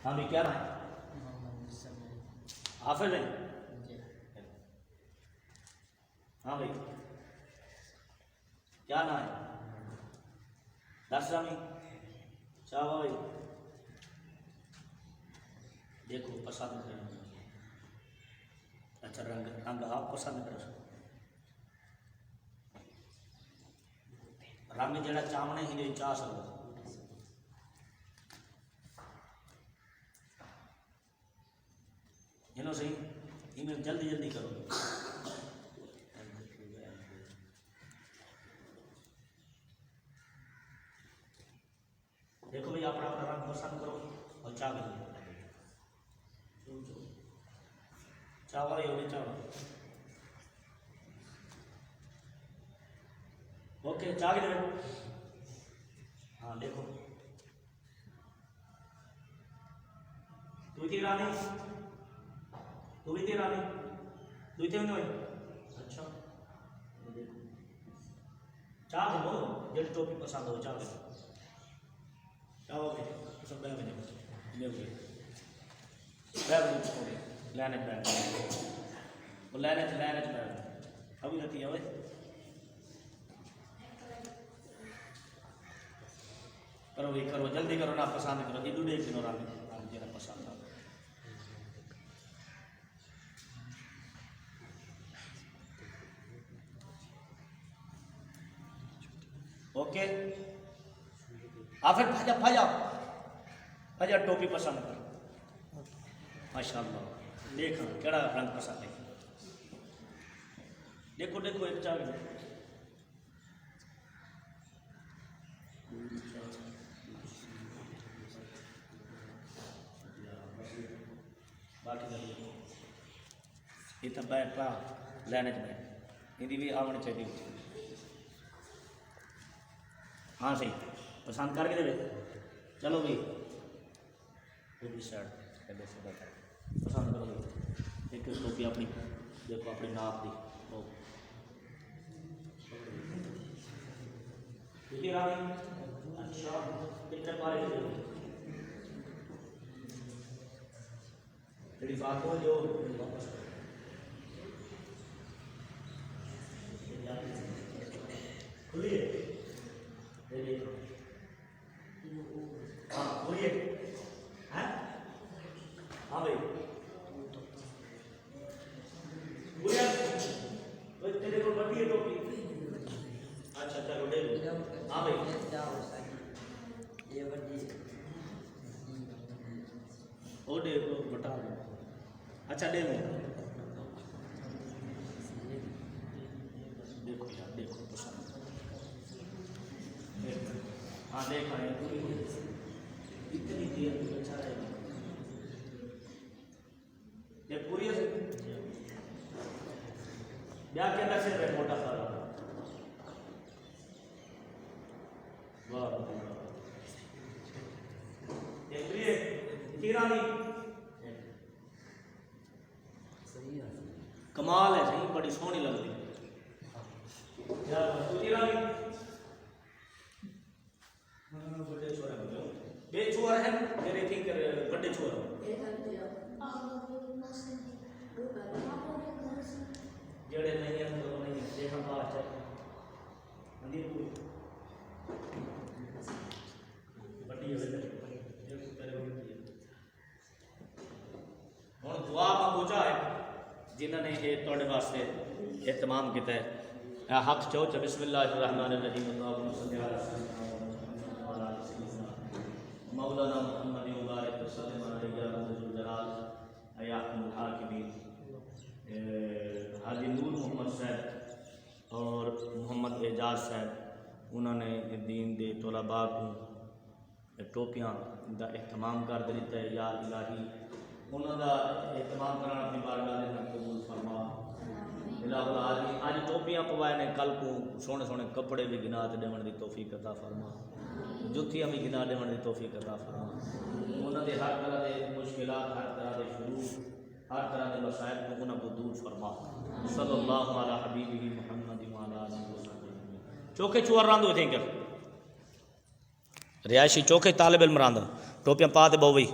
हाँ भी क्या है हाफिज है। हाँ भाई क्या ना है दर्शरामी चाह भाई देखो पसंद करें। अच्छा रंग रंग आप पसंद करो रंग जरा चावने ही नहीं चाह सकता इनो सही इमें जल्दी जल्दी करो। देखो भाई अपना अपना रंग पसंद करो और चाह लीजिए चावल ये भी चावल ओके चाह गिरे। हाँ देखो तू की रानी तू भी तेरा नहीं तू थे भाई। अच्छा देखो चाह दो जल्दी टोपी पसंद हो चाह दो चाहो के सब बैग में ले ले बैग में छोड़े लाने बैग वो लाने बैग अभी रहती है भाई करो भाई करो जल्दी करो ना पसंद करो ये दूधे किनो राम जरा पसंद आ ओके आफिर भाजा भाजा भाजा टोपी पसंद कर माशाल्लाह देख केड़ा रंग पसंद है देखो देखो एक चाल बाकी ये तो बैठ पा लेने में इनकी भी आवनी चाहिए। हाँ सही पसंद करके दे चलो भाई पसंद करो भाई एक टोपी अपनी देखो अपनी नाप दी अच्छा कितने पारे तेरी बात हो जो वापस खुलिए हाँ बोलिए हैं हाँ भाई बोलिए तेरे को बड़ी है टोपी अच्छा चलो दे दो हाँ भाई ये बड़ी ओ दे दो बता अच्छा दे दो देखो यार देखो पसंद हाँ देखा है इतनी देर में अच्छा रहेगा ये पूरी है ब्याह के अंदर से रहे मोटा सारा वाह ये पूरी है तीरानी कमाल है सही बड़ी सोहनी लगती है यार तीरानी बे छोर है मेरे ठीक बड़े छोर जड़े नहीं है तो नहीं देखा बात है मंदिर को बड़ी है और दुआ मांगो चाहे जिन्होंने ये तोड़े वास्ते एहतमाम किया है हक चो बिस्मिल्लाहिर्रहमानिर्रहीम मौलाना मोहम्मद मुबारक हाजी नूर मोहम्मद साहब और मोहम्मद एजाज साहब उन्होंने दीन दे तलबा को टोपियाँ का एहतमाम कर दिता है। या इलाही उन्होंने एहतमाम करना अपनी बारगाह में कबूल फरमा। आज टोपियाँ पवाए ने कल को सोने सोने कपड़े भी गिना देवन की तौफीक अता फरमा जुत्तियाँ भी गिना देवन की तौफीक अता फरमा। उन्होंने हर तरह के मुश्किलात हर तरह के शुरू हर तरह के मसाइल को उन्होंने दूर फरमा। सल्लल्लाहु अला हबीबिही मुहम्मद व अला आलिहि वसल्लम। चौके चुअर रांदो थे कर रिहायशी चौके तालिब इल्म रांदा टोपियाँ पा ते बहु वही